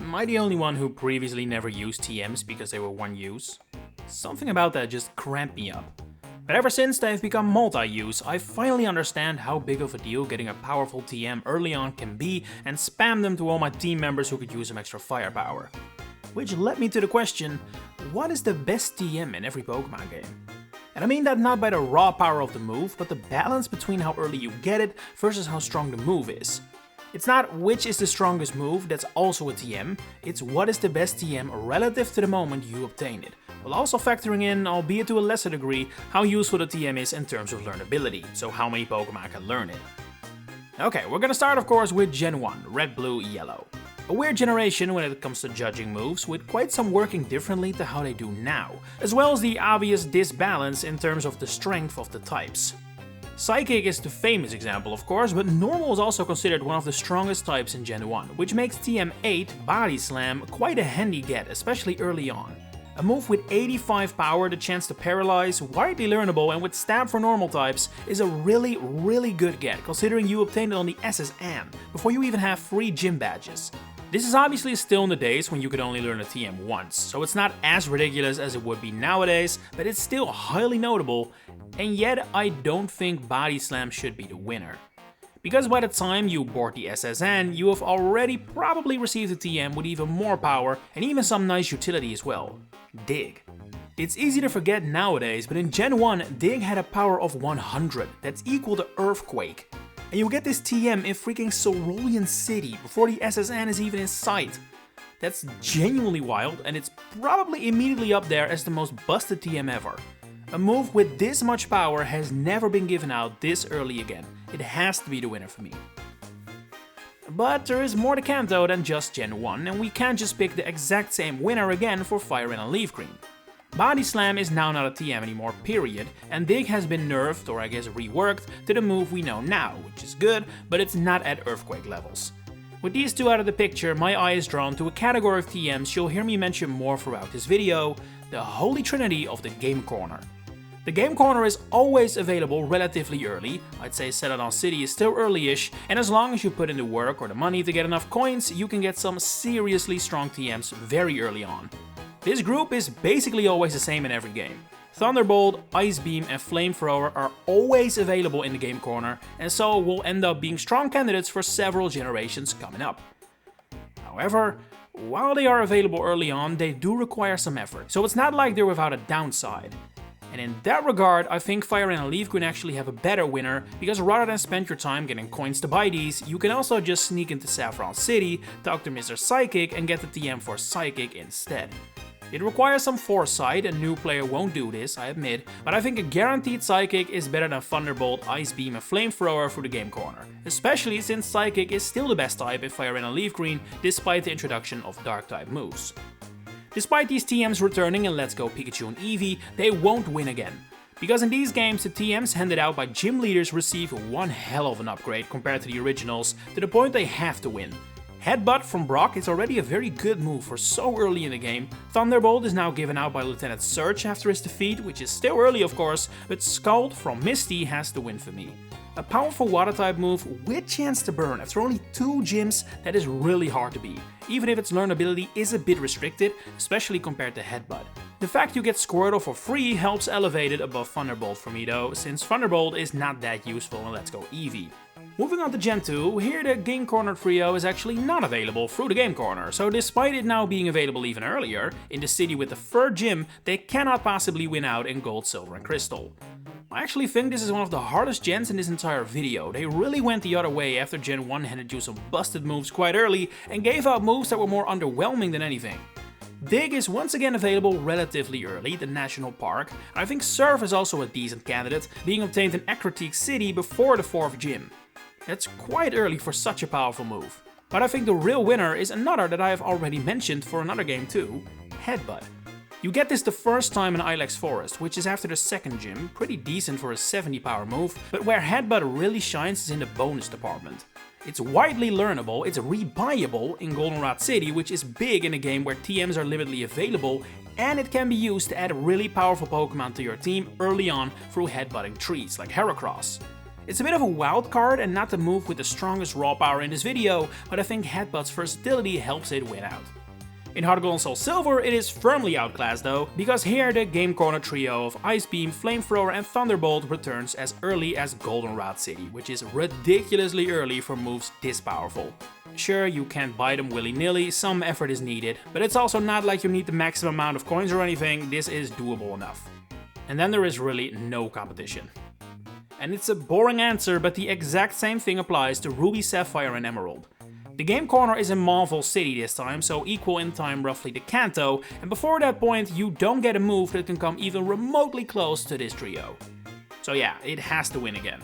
Am I the only one who previously never used TMs because they were one use? Something about that just cramped me up. But ever since they've become multi-use, I finally understand how big of a deal getting a powerful TM early on can be and spam them to all my team members who could use some extra firepower. Which led me to the question, what is the best TM in every Pokemon game? And I mean that not by the raw power of the move, but the balance between how early you get it versus how strong the move is. It's not which is the strongest move that's also a TM, it's what is the best TM relative to the moment you obtain it, while also factoring in, albeit to a lesser degree, how useful the TM is in terms of learnability, so how many Pokemon can learn it. Okay, we're gonna start of course with Gen 1, Red, Blue, Yellow. A weird generation when it comes to judging moves, with quite some working differently to how they do now, as well as the obvious disbalance in terms of the strength of the types. Psychic is the famous example of course, but Normal is also considered one of the strongest types in Gen 1, which makes TM8, Body Slam, quite a handy get, especially early on. A move with 85 power, the chance to paralyze, widely learnable, and with Stab for normal types is a really good get, considering you obtained it on the SSN, before you even have free gym badges. This is obviously still in the days when you could only learn a TM once, so it's not as ridiculous as it would be nowadays, but it's still highly notable, and yet I don't think Body Slam should be the winner. Because by the time you board the SSN, you have already probably received a TM with even more power and even some nice utility as well. Dig. It's easy to forget nowadays, but in Gen 1, Dig had a power of 100, that's equal to Earthquake. And you get this TM in freaking Cerulean City before the SSN is even in sight. That's genuinely wild, and it's probably immediately up there as the most busted TM ever. A move with this much power has never been given out this early again. It has to be the winner for me. But there is more to Kanto than just Gen 1, and we can't just pick the exact same winner again for FireRed and LeafGreen. Body Slam is now not a TM anymore, period, and Dig has been nerfed, or I guess reworked, to the move we know now, which is good, but it's not at Earthquake levels. With these two out of the picture, my eye is drawn to a category of TMs you'll hear me mention more throughout this video, the holy trinity of the Game Corner. The Game Corner is always available relatively early, I'd say Celadon City is still early-ish, and as long as you put in the work or the money to get enough coins, you can get some seriously strong TMs very early on. This group is basically always the same in every game. Thunderbolt, Ice Beam and Flamethrower are always available in the Game Corner, and so will end up being strong candidates for several generations coming up. However, while they are available early on, they do require some effort, so it's not like they're without a downside. And in that regard, I think FireRed and LeafGreen actually have a better winner, because rather than spend your time getting coins to buy these, you can also just sneak into Saffron City, talk to Mr. Psychic and get the TM for Psychic instead. It requires some foresight, a new player won't do this, I admit, but I think a guaranteed Psychic is better than Thunderbolt, Ice Beam and Flamethrower for the Game Corner, especially since Psychic is still the best type in FireRed and LeafGreen despite the introduction of Dark type moves. Despite these TMs returning in Let's Go Pikachu and Eevee, they won't win again. Because in these games, the TMs handed out by gym leaders receive one hell of an upgrade compared to the originals, to the point they have to win. Headbutt from Brock is already a very good move for so early in the game. Thunderbolt is now given out by Lieutenant Surge after his defeat, which is still early of course, but Scald from Misty has to win for me. A powerful water type move with chance to burn after only 2 gyms that is really hard to beat, even if its learnability is a bit restricted, especially compared to Headbutt. The fact you get Squirtle for free helps elevate it above Thunderbolt for me though, since Thunderbolt is not that useful in Let's Go Eevee. Moving on to Gen 2, here the Game Corner trio is actually not available through the Game Corner, so despite it now being available even earlier, in the city with the third gym, they cannot possibly win out in Gold, Silver and Crystal. I actually think this is one of the hardest gens in this entire video. They really went the other way after Gen 1 handed you some busted moves quite early and gave out moves that were more underwhelming than anything. Dig is once again available relatively early, the National Park, and I think Surf is also a decent candidate, being obtained in Ecruteak City before the 4th gym. That's quite early for such a powerful move. But I think the real winner is another that I have already mentioned for another game too, Headbutt. You get this the first time in Ilex Forest, which is after the 2nd gym, pretty decent for a 70 power move, but where Headbutt really shines is in the bonus department. It's widely learnable, it's rebuyable in Goldenrod City, which is big in a game where TMs are limitedly available, and it can be used to add really powerful Pokemon to your team early on through headbutting trees like Heracross. It's a bit of a wild card and not the move with the strongest raw power in this video, but I think Headbutt's versatility helps it win out. In Heart Gold and Soul Silver, it is firmly outclassed though, because here the Game Corner trio of Ice Beam, Flamethrower and Thunderbolt returns as early as Goldenrod City, which is ridiculously early for moves this powerful. Sure, you can't buy them willy-nilly, some effort is needed, but it's also not like you need the maximum amount of coins or anything, this is doable enough. And then there is really no competition. And it's a boring answer, but the exact same thing applies to Ruby, Sapphire and Emerald. The Game Corner is in Marvel City this time, so equal in time roughly to Kanto, and before that point you don't get a move that can come even remotely close to this trio. So yeah, it has to win again.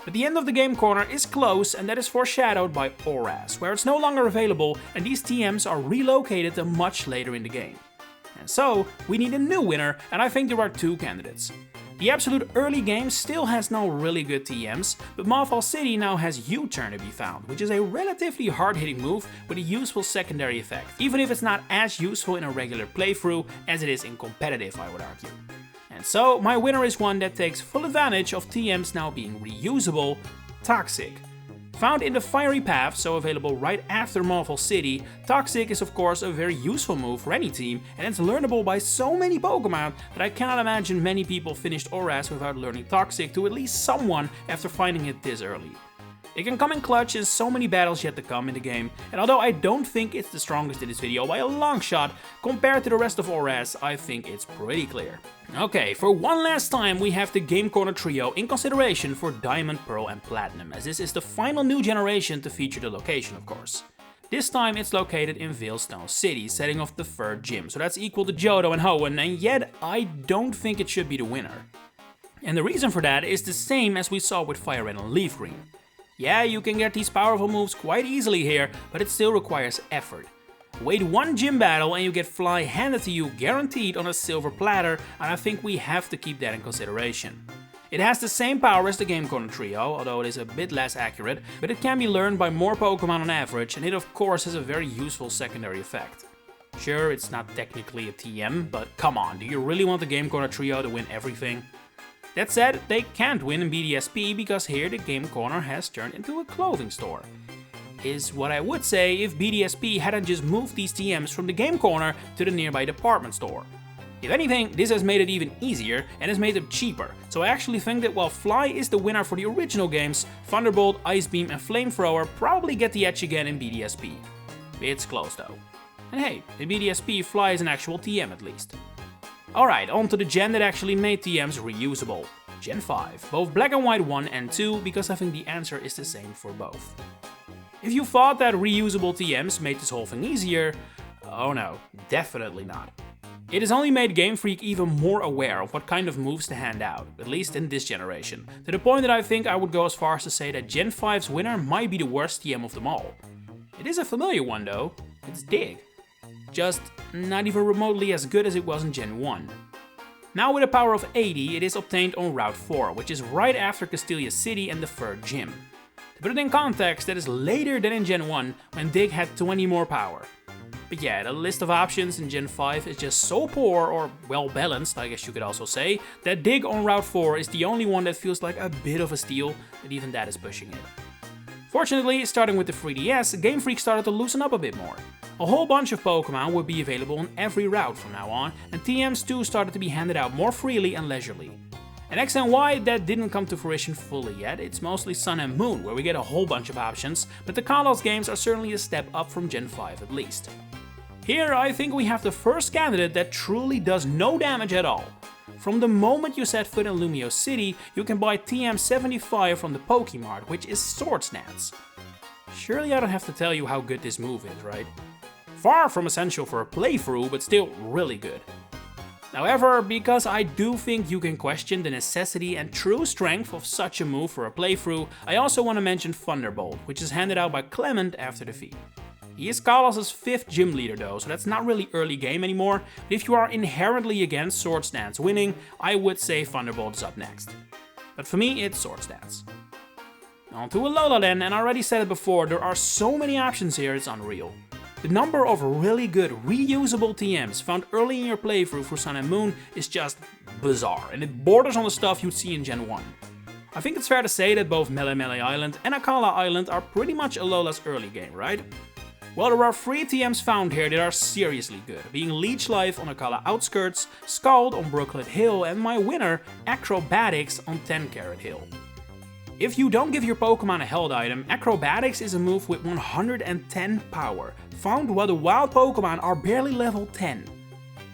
But the end of the Game Corner is close, and that is foreshadowed by ORAS, where it's no longer available and these TMs are relocated to much later in the game. And so, we need a new winner, and I think there are two candidates. The absolute early game still has no really good TMs, but Marvel City now has U-Turn to be found, which is a relatively hard-hitting move with a useful secondary effect, even if it's not as useful in a regular playthrough as it is in competitive, I would argue. And so, my winner is one that takes full advantage of TMs now being reusable, Toxic. Found in the Fiery Path, so available right after Marvel City, Toxic is of course a very useful move for any team, and it's learnable by so many Pokemon that I cannot imagine many people finished ORAS without learning Toxic to at least someone after finding it this early. It can come in clutch in so many battles yet to come in the game, and although I don't think it's the strongest in this video by a long shot, compared to the rest of ORAS, I think it's pretty clear. Okay, for one last time we have the Game Corner trio in consideration for Diamond, Pearl and Platinum, as this is the final new generation to feature the location of course. This time it's located in Veilstone City, setting off the 3rd gym, so that's equal to Johto and Hoenn, and yet I don't think it should be the winner. And the reason for that is the same as we saw with FireRed and LeafGreen. Yeah, you can get these powerful moves quite easily here, but it still requires effort. Wait one gym battle and you get Fly handed to you guaranteed on a silver platter, and I think we have to keep that in consideration. It has the same power as the Game Corner trio, although it is a bit less accurate, but it can be learned by more Pokemon on average, and it of course has a very useful secondary effect. Sure, it's not technically a TM, but come on, do you really want the Game Corner trio to win everything? That said, they can't win in BDSP because here the Game Corner has turned into a clothing store. Is what I would say if BDSP hadn't just moved these TMs from the Game Corner to the nearby department store. If anything, this has made it even easier and has made them cheaper, so I actually think that while Fly is the winner for the original games, Thunderbolt, Ice Beam and Flamethrower probably get the edge again in BDSP. It's close though. And hey, in BDSP Fly is an actual TM at least. Alright, on to the gen that actually made TMs reusable. Gen 5, both Black and White 1 and 2, because I think the answer is the same for both. If you thought that reusable TMs made this whole thing easier, oh no, definitely not. It has only made Game Freak even more aware of what kind of moves to hand out, at least in this generation, to the point that I think I would go as far as to say that Gen 5's winner might be the worst TM of them all. It is a familiar one though, it's Dig. Just not even remotely as good as it was in Gen 1. Now with a power of 80, it is obtained on Route 4, which is right after Castelia City and the 3rd gym. To put it in context, that is later than in Gen 1, when Dig had 20 more power. But yeah, the list of options in Gen 5 is just so poor, or well balanced I guess you could also say, that Dig on Route 4 is the only one that feels like a bit of a steal, but even that is pushing it. Fortunately, starting with the 3DS, Game Freak started to loosen up a bit more. A whole bunch of Pokemon would be available on every route from now on, and TMs too started to be handed out more freely and leisurely. In X and Y, that didn't come to fruition fully yet, it's mostly Sun and Moon where we get a whole bunch of options, but the Kalos games are certainly a step up from Gen 5 at least. Here I think we have the first candidate that truly does no damage at all. From the moment you set foot in Lumio City, you can buy TM75 from the Pokemart, which is Swords Dance. Surely I don't have to tell you how good this move is, right? Far from essential for a playthrough, but still really good. However, because I do think you can question the necessity and true strength of such a move for a playthrough, I also want to mention Thunderbolt, which is handed out by Clement after defeat. He is Kalos' 5th gym leader though, so that's not really early game anymore, but if you are inherently against Swords Dance winning, I would say Thunderbolt is up next. But for me, it's Swords Dance. On to Alola then, and I already said it before, there are so many options here, it's unreal. The number of really good reusable TMs found early in your playthrough for Sun and Moon is just bizarre, and it borders on the stuff you'd see in Gen 1. I think it's fair to say that both Melee Island and Akala Island are pretty much Alola's early game, right? Well, there are 3 TMs found here that are seriously good, being Leech Life on Akala Outskirts, Scald on Brooklet Hill, and my winner, Acrobatics on 10 Carat Hill. If you don't give your Pokemon a held item, Acrobatics is a move with 110 power, found while the wild Pokemon are barely level 10.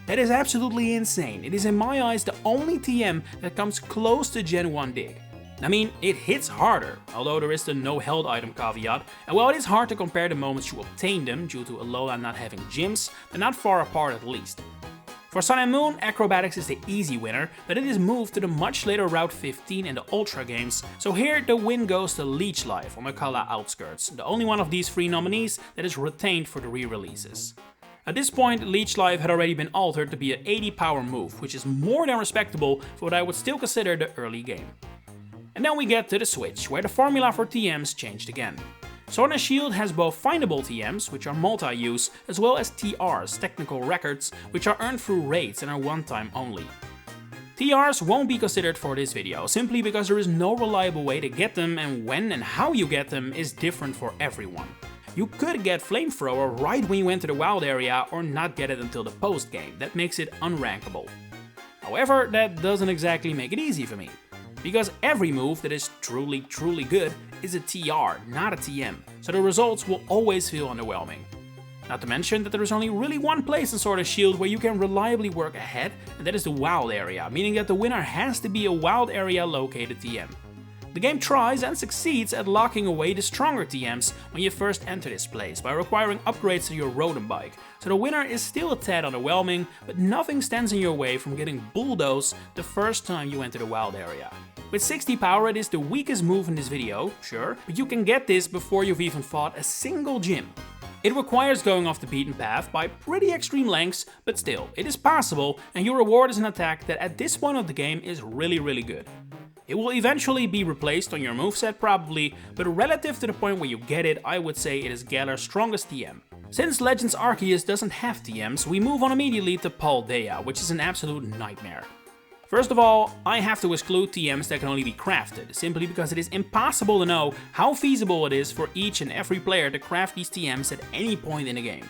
That is absolutely insane. It is in my eyes the only TM that comes close to Gen 1 Dig. I mean, it hits harder, although there is the no held item caveat, and while it is hard to compare the moments you obtain them due to Alola not having gyms, they're not far apart at least. For Sun and Moon, Acrobatics is the easy winner, but it is moved to the much later Route 15 in the Ultra games, so here the win goes to Leech Life on Akala Outskirts, the only one of these 3 nominees that is retained for the re-releases. At this point, Leech Life had already been altered to be an 80 power move, which is more than respectable for what I would still consider the early game. And then we get to the Switch, where the formula for TMs changed again. Sword and Shield has both findable TMs, which are multi-use, as well as TRs, technical records, which are earned through raids and are one-time only. TRs won't be considered for this video, simply because there is no reliable way to get them, and when and how you get them is different for everyone. You could get Flamethrower right when you enter the wild area, or not get it until the post-game. That makes it unrankable. However, that doesn't exactly make it easy for me. Because every move that is truly good is a TR, not a TM, so the results will always feel underwhelming. Not to mention that there is only really one place in Sword and Shield where you can reliably work ahead, and that is the wild area, meaning that the winner has to be a wild area located TM. The game tries and succeeds at locking away the stronger TMs when you first enter this place by requiring upgrades to your Rotom bike, so the winner is still a tad underwhelming, but nothing stands in your way from getting bulldozed the first time you enter the wild area. With 60 power it is the weakest move in this video, sure, but you can get this before you've even fought a single gym. It requires going off the beaten path by pretty extreme lengths, but still, it is possible, and your reward is an attack that at this point of the game is really good. It will eventually be replaced on your moveset probably, but relative to the point where you get it, I would say it is Galar's strongest TM. Since Legends Arceus doesn't have TMs, we move on immediately to Paldea, which is an absolute nightmare. First of all, I have to exclude TMs that can only be crafted, simply because it is impossible to know how feasible it is for each and every player to craft these TMs at any point in the game.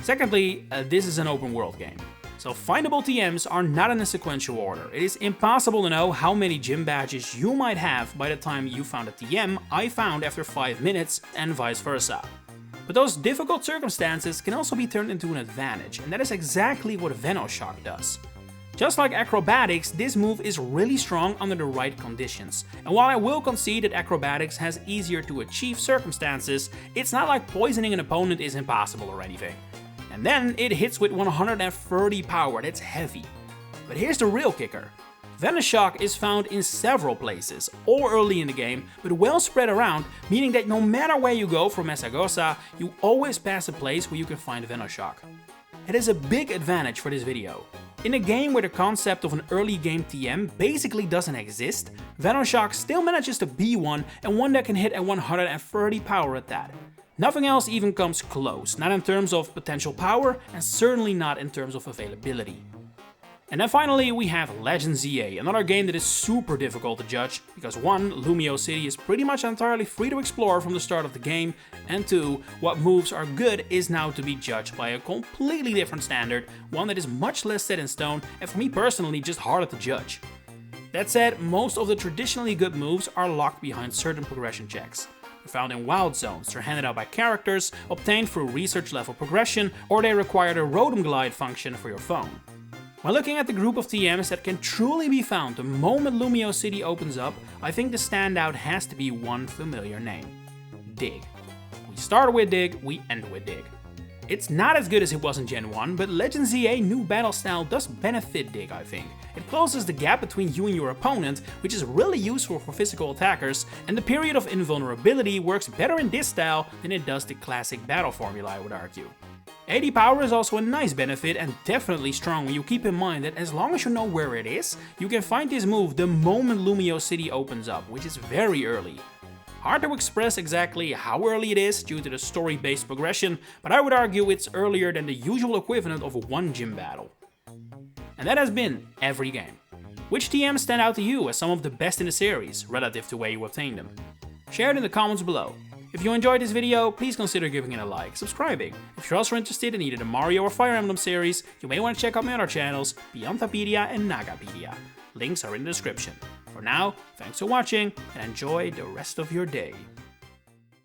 Secondly, this is an open world game. So findable TMs are not in a sequential order. It is impossible to know how many gym badges you might have by the time you found a TM I found after 5 minutes, and vice versa. But those difficult circumstances can also be turned into an advantage, and that is exactly what Venoshock does. Just like Acrobatics, this move is really strong under the right conditions, and while I will concede that Acrobatics has easier to achieve circumstances, it's not like poisoning an opponent is impossible or anything. And then it hits with 130 power, that's heavy. But here's the real kicker. Venoshock is found in several places, all early in the game, but well spread around, meaning that no matter where you go from Mesagoza, you always pass a place where you can find Venoshock. It is a big advantage for this video. In a game where the concept of an early game TM basically doesn't exist, Venoshock still manages to be one, and one that can hit at 130 power at that. Nothing else even comes close, not in terms of potential power, and certainly not in terms of availability. And then finally we have Legends ZA, another game that is super difficult to judge, because 1, Lumio City is pretty much entirely free to explore from the start of the game, and 2, what moves are good is now to be judged by a completely different standard, one that is much less set in stone, and for me personally just harder to judge. That said, most of the traditionally good moves are locked behind certain progression checks. They're found in wild zones, they're handed out by characters, obtained through research level progression, or they require the Rotom Glide function for your phone. When looking at the group of TMs that can truly be found the moment Lumio City opens up, I think the standout has to be one familiar name: Dig. We start with Dig, we end with Dig. It's not as good as it was in Gen 1, but Legends ZA new battle style does benefit Dig, I think. It closes the gap between you and your opponent, which is really useful for physical attackers, and the period of invulnerability works better in this style than it does the classic battle formula, I would argue. 80 power is also a nice benefit and definitely strong when you keep in mind that as long as you know where it is, you can find this move the moment Lumio City opens up, which is very early. Hard to express exactly how early it is due to the story-based progression, but I would argue it's earlier than the usual equivalent of one gym battle. And that has been every game. Which TMs stand out to you as some of the best in the series, relative to where you obtained them? Share it in the comments below. If you enjoyed this video, please consider giving it a like, subscribing. If you're also interested in either the Mario or Fire Emblem series, you may want to check out my other channels, Pichupedia and Nagapedia. Links are in the description. For now, thanks for watching and enjoy the rest of your day.